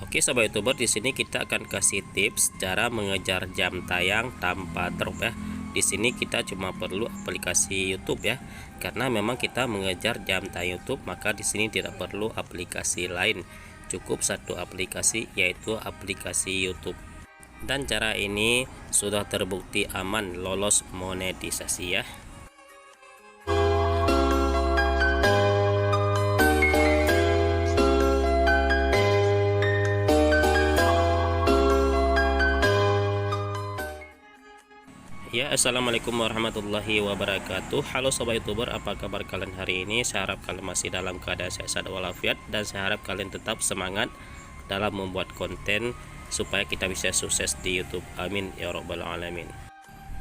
Oke sobat youtuber, di sini kita akan kasih tips cara mengejar jam tayang tanpa drop ya. Di sini kita cuma perlu aplikasi YouTube ya, karena memang kita mengejar jam tayang YouTube, maka di sini tidak perlu aplikasi lain, cukup satu aplikasi yaitu aplikasi YouTube. Dan cara ini sudah terbukti aman lolos monetisasi ya. Ya, assalamualaikum warahmatullahi wabarakatuh. Halo sobat youtuber, apa kabar kalian hari ini? Saya harap kalian masih dalam keadaan sehat walafiat, dan saya harap kalian tetap semangat dalam membuat konten supaya kita bisa sukses di YouTube. Amin ya robbal alamin.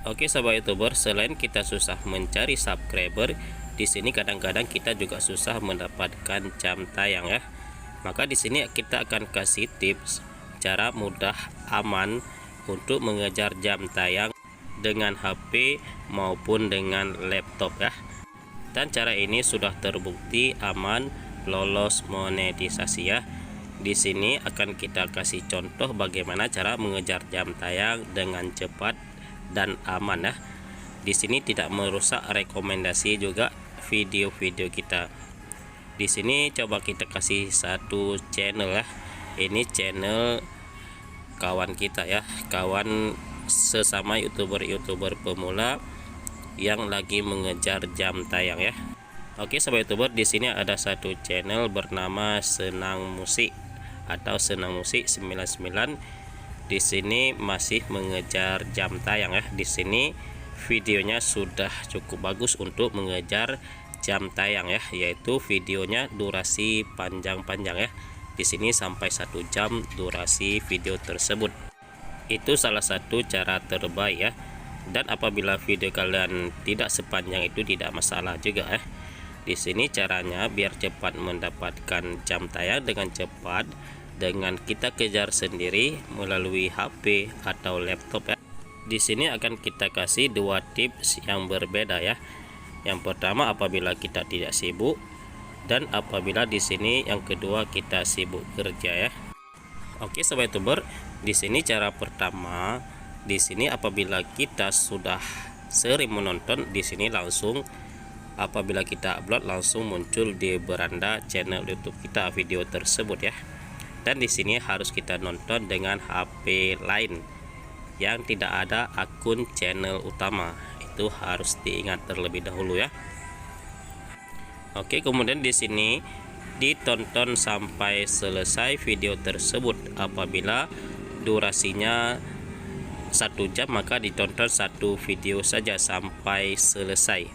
Oke sobat youtuber, selain kita susah mencari subscriber, di sini kadang-kadang kita juga susah mendapatkan jam tayang ya. Maka di sini kita akan kasih tips cara mudah aman untuk mengejar jam tayang dengan HP maupun dengan laptop ya. Dan cara ini sudah terbukti aman lolos monetisasi ya. Di sini akan kita kasih contoh bagaimana cara mengejar jam tayang dengan cepat dan aman ya. Di sini tidak merusak rekomendasi juga video-video kita. Di sini coba kita kasih satu channel ya. Ini channel kawan kita ya, kawan sesama youtuber pemula yang lagi mengejar jam tayang ya. Oke sobat youtuber, di sini ada satu channel bernama Senang Musik atau Senang Musik 99. Di sini masih mengejar jam tayang ya. Di sini videonya sudah cukup bagus untuk mengejar jam tayang ya, yaitu videonya durasi panjang-panjang ya. Di sini sampai 1 jam durasi video tersebut. Itu salah satu cara terbaik ya. Dan apabila video kalian tidak sepanjang itu tidak masalah juga ya. Di sini caranya biar cepat mendapatkan jam tayang dengan cepat, dengan kita kejar sendiri melalui HP atau laptop ya. Di sini akan kita kasih dua tips yang berbeda ya. Yang pertama apabila kita tidak sibuk, dan apabila di sini yang kedua kita sibuk kerja ya. Oke sobat youtuber, di sini cara pertama, di sini apabila kita sudah sering menonton, di sini langsung apabila kita upload langsung muncul di beranda channel YouTube kita video tersebut ya. Dan di sini harus kita nonton dengan HP lain yang tidak ada akun channel utama. Itu harus diingat terlebih dahulu ya. Oke, kemudian di sini ditonton sampai selesai video tersebut. Apabila durasinya 1 jam maka ditonton satu video saja sampai selesai.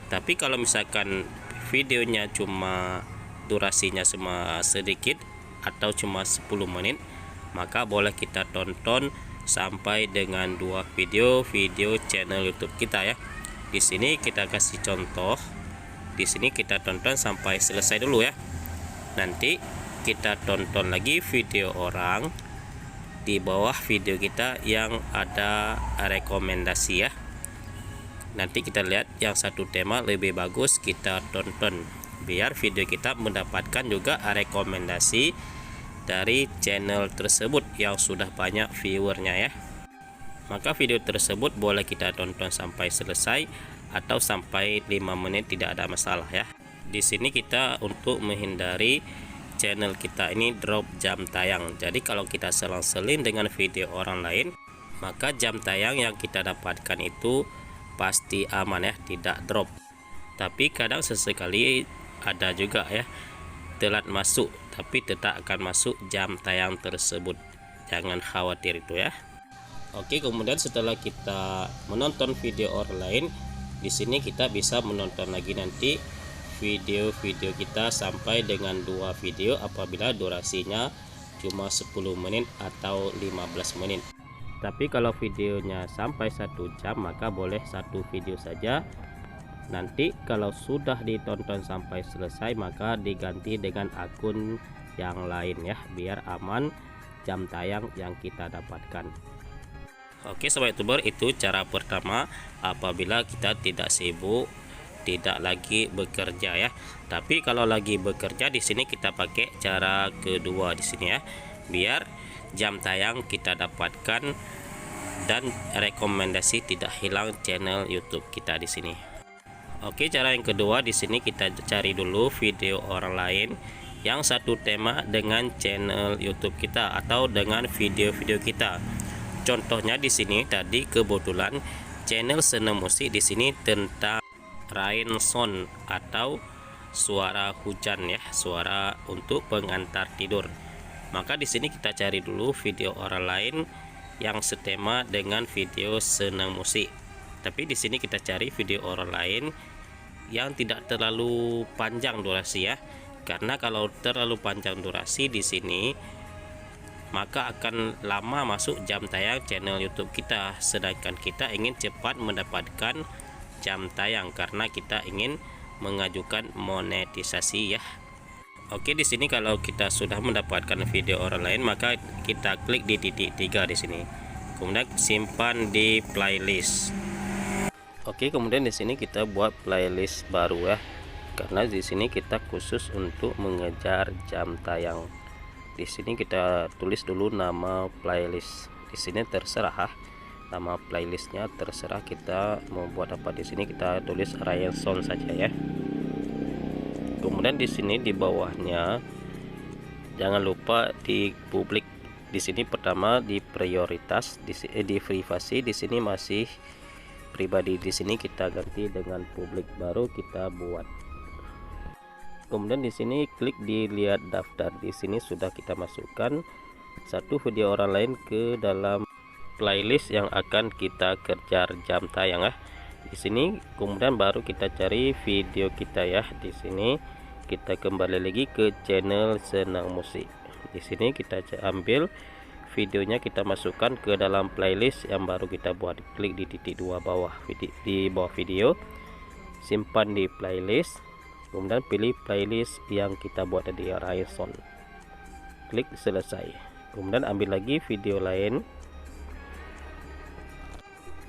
Tapi kalau misalkan videonya cuma durasinya cuma sedikit atau cuma 10 menit, maka boleh kita tonton sampai dengan 2 video channel YouTube kita ya. Di sini kita kasih contoh. Di sini kita tonton sampai selesai dulu ya. Nanti kita tonton lagi video orang di bawah video kita yang ada rekomendasi ya. Nanti kita lihat yang satu tema lebih bagus, kita tonton biar video kita mendapatkan juga rekomendasi dari channel tersebut yang sudah banyak viewernya ya. Maka video tersebut boleh kita tonton sampai selesai atau sampai 5 menit, tidak ada masalah ya. Di sini kita untuk menghindari channel kita ini drop jam tayang. Jadi kalau kita selang-seling dengan video orang lain, maka jam tayang yang kita dapatkan itu pasti aman ya, tidak drop. Tapi kadang sesekali ada juga ya telat masuk, tapi tetap akan masuk jam tayang tersebut. Jangan khawatir itu ya. Oke, kemudian setelah kita menonton video orang lain, di sini kita bisa menonton lagi nanti video-video kita sampai dengan 2 video apabila durasinya cuma 10 menit atau 15 menit. Tapi kalau videonya sampai 1 jam maka boleh satu video saja. Nanti kalau sudah ditonton sampai selesai maka diganti dengan akun yang lain ya, biar aman jam tayang yang kita dapatkan. Oke sobat youtuber, itu cara pertama apabila kita tidak sibuk tidak lagi bekerja ya. Tapi kalau lagi bekerja di sini kita pakai cara kedua di sini ya, biar jam tayang kita dapatkan dan rekomendasi tidak hilang channel YouTube kita di sini. Oke, cara yang kedua di sini kita cari dulu video orang lain yang satu tema dengan channel YouTube kita atau dengan video-video kita. Contohnya di sini tadi kebetulan channel Senang Musik di sini tentang rain sound atau suara hujan ya, suara untuk pengantar tidur. Maka di sini kita cari dulu video orang lain yang setema dengan video Senang Musik. Tapi di sini kita cari video orang lain yang tidak terlalu panjang durasi ya. Karena kalau terlalu panjang durasi di sini maka akan lama masuk jam tayang channel YouTube kita. Sedangkan kita ingin cepat mendapatkan jam tayang karena kita ingin mengajukan monetisasi ya. Oke, di sini kalau kita sudah mendapatkan video orang lain maka kita klik di titik 3 di sini. Kemudian simpan di playlist. Oke, kemudian di sini kita buat playlist baru ya. Karena di sini kita khusus untuk mengejar jam tayang. Di sini kita tulis dulu nama playlist. Di sini terserah nama playlistnya, terserah kita mau buat apa. Di sini kita tulis Ryan Sound saja ya. Kemudian di sini di bawahnya jangan lupa di publik. Di sini pertama di prioritas, di privasi di sini masih pribadi, di sini kita ganti dengan publik, baru kita buat. Kemudian di sini klik di lihat daftar. Di sini sudah kita masukkan satu video orang lain ke dalam playlist yang akan kita kejar jam tayang ya. Di sini kemudian baru kita cari video kita ya. Di sini kita kembali lagi ke channel Senang Musik. Di sini kita ambil videonya, kita masukkan ke dalam playlist yang baru kita buat. Klik di titik 2 bawah di bawah video, simpan di playlist, kemudian pilih playlist yang kita buat tadi Ryan Sound. Klik selesai. Kemudian ambil lagi video lain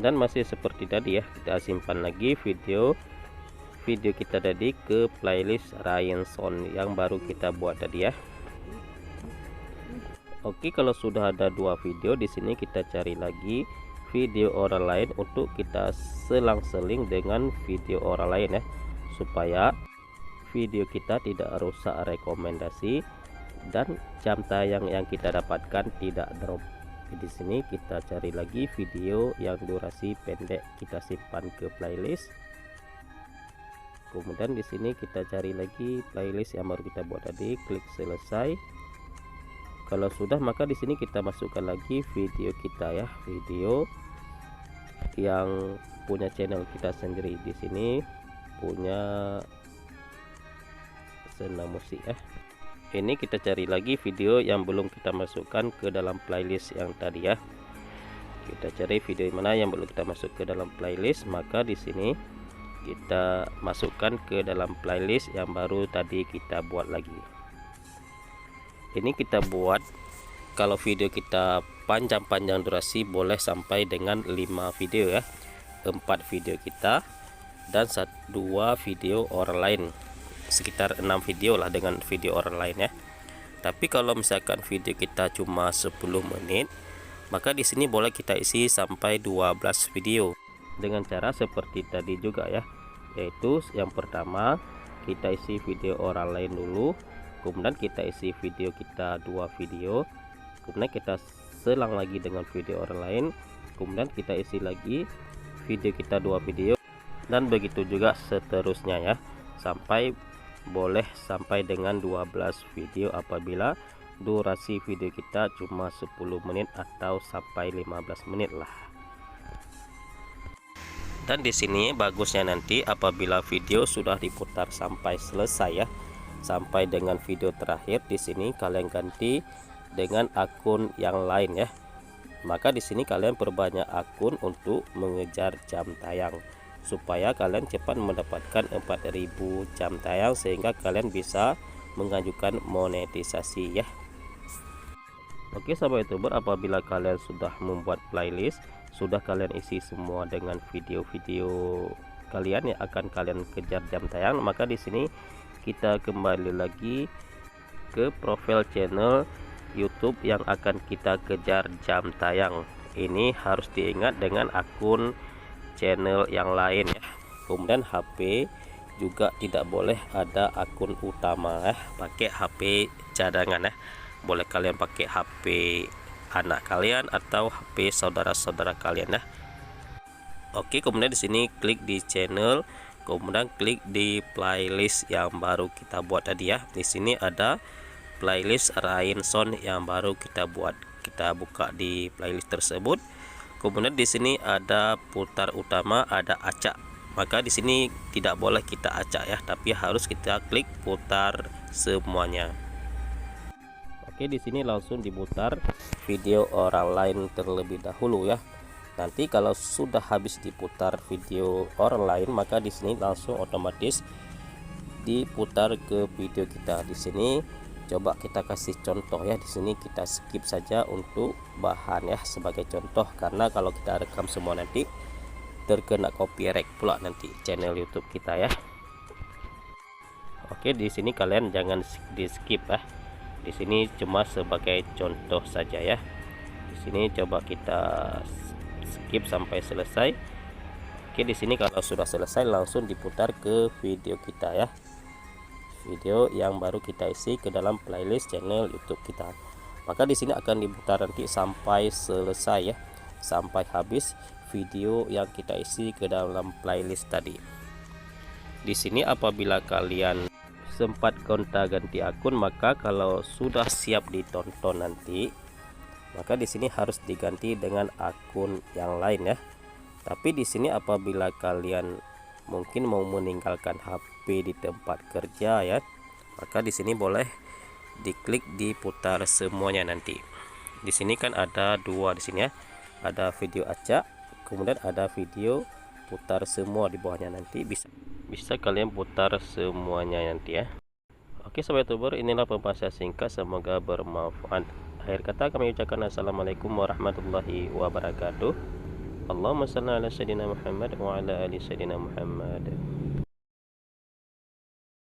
dan masih seperti tadi ya, kita simpan lagi video kita tadi ke playlist Ryan Sound yang baru kita buat tadi ya. Oke, kalau sudah ada dua video di sini kita cari lagi video orang lain untuk kita selang-seling dengan video orang lain ya, supaya video kita tidak rusak rekomendasi dan jam tayang yang kita dapatkan tidak drop. Di sini kita cari lagi video yang durasi pendek, kita simpan ke playlist. Kemudian di sini kita cari lagi playlist yang baru kita buat tadi, klik selesai. Kalau sudah maka di sini kita masukkan lagi video kita ya, video yang punya channel kita sendiri. Di sini punya Senang Musik ya. Ini kita cari lagi video yang belum kita masukkan ke dalam playlist yang tadi ya. Kita cari video mana yang belum kita masuk ke dalam playlist, maka di sini kita masukkan ke dalam playlist yang baru tadi kita buat lagi. Ini kita buat kalau video kita panjang-panjang durasi boleh sampai dengan 5 video ya, 4 video kita dan 2 video orang lain, sekitar 6 video lah dengan video orang lain ya. Tapi kalau misalkan video kita cuma 10 menit maka di sini boleh kita isi sampai 12 video dengan cara seperti tadi juga ya, yaitu yang pertama kita isi video orang lain dulu, kemudian kita isi video kita 2 video, kemudian kita selang lagi dengan video orang lain, kemudian kita isi lagi video kita 2 video, dan begitu juga seterusnya ya, sampai boleh sampai dengan 12 video apabila durasi video kita cuma 10 menit atau sampai 15 menit lah. Dan di sini bagusnya nanti apabila video sudah diputar sampai selesai ya, sampai dengan video terakhir, di sini kalian ganti dengan akun yang lain ya. Maka di sini kalian perbanyak akun untuk mengejar jam tayang supaya kalian cepat mendapatkan 4000 jam tayang sehingga kalian bisa mengajukan monetisasi ya. Oke sahabat YouTuber, apabila kalian sudah membuat playlist, sudah kalian isi semua dengan video-video kalian yang akan kalian kejar jam tayang, maka di sini kita kembali lagi ke profil channel YouTube yang akan kita kejar jam tayang. Ini harus diingat dengan akun channel yang lain ya. Kemudian HP juga tidak boleh ada akun utama ya, pakai HP cadangan ya. Boleh kalian pakai HP anak kalian atau HP saudara-saudara kalian ya. Oke, kemudian di sini klik di channel, kemudian klik di playlist yang baru kita buat tadi ya. Di sini ada playlist Rain Sound yang baru kita buat. Kita buka di playlist tersebut. Kemudian di sini ada putar utama, ada acak. Maka di sini tidak boleh kita acak ya, tapi harus kita klik putar semuanya. Oke, di sini langsung diputar video orang lain terlebih dahulu ya. Nanti kalau sudah habis diputar video orang lain, maka di sini langsung otomatis diputar ke video kita. Di sini coba kita kasih contoh ya. Di sini kita skip saja untuk bahan ya sebagai contoh, karena kalau kita rekam semua nanti terkena copyright pula nanti channel YouTube kita ya. Oke, di sini kalian jangan di skip ya. Di sini cuma sebagai contoh saja ya. Di sini coba kita skip sampai selesai. Oke, di sini kalau sudah selesai langsung diputar ke video kita ya. Video yang baru kita isi ke dalam playlist channel YouTube kita. Maka di sini akan diputar nanti sampai selesai ya, sampai habis video yang kita isi ke dalam playlist tadi. Di sini apabila kalian sempat gonta-ganti akun, maka kalau sudah siap ditonton nanti, maka di sini harus diganti dengan akun yang lain ya. Tapi di sini apabila kalian mungkin mau meninggalkan HP di tempat kerja ya, maka di sini boleh diklik diputar semuanya nanti. Di sini kan ada dua di sini ya. Ada video acak, kemudian ada video putar semua di bawahnya, nanti bisa kalian putar semuanya nanti ya. Oke sobat youtuber, inilah pembahasan singkat, semoga bermanfaat. Akhir kata kami ucapkan assalamualaikum warahmatullahi wabarakatuh. Allahumma shalli ala sayyidina Muhammad wa ala ali sayyidina Muhammad.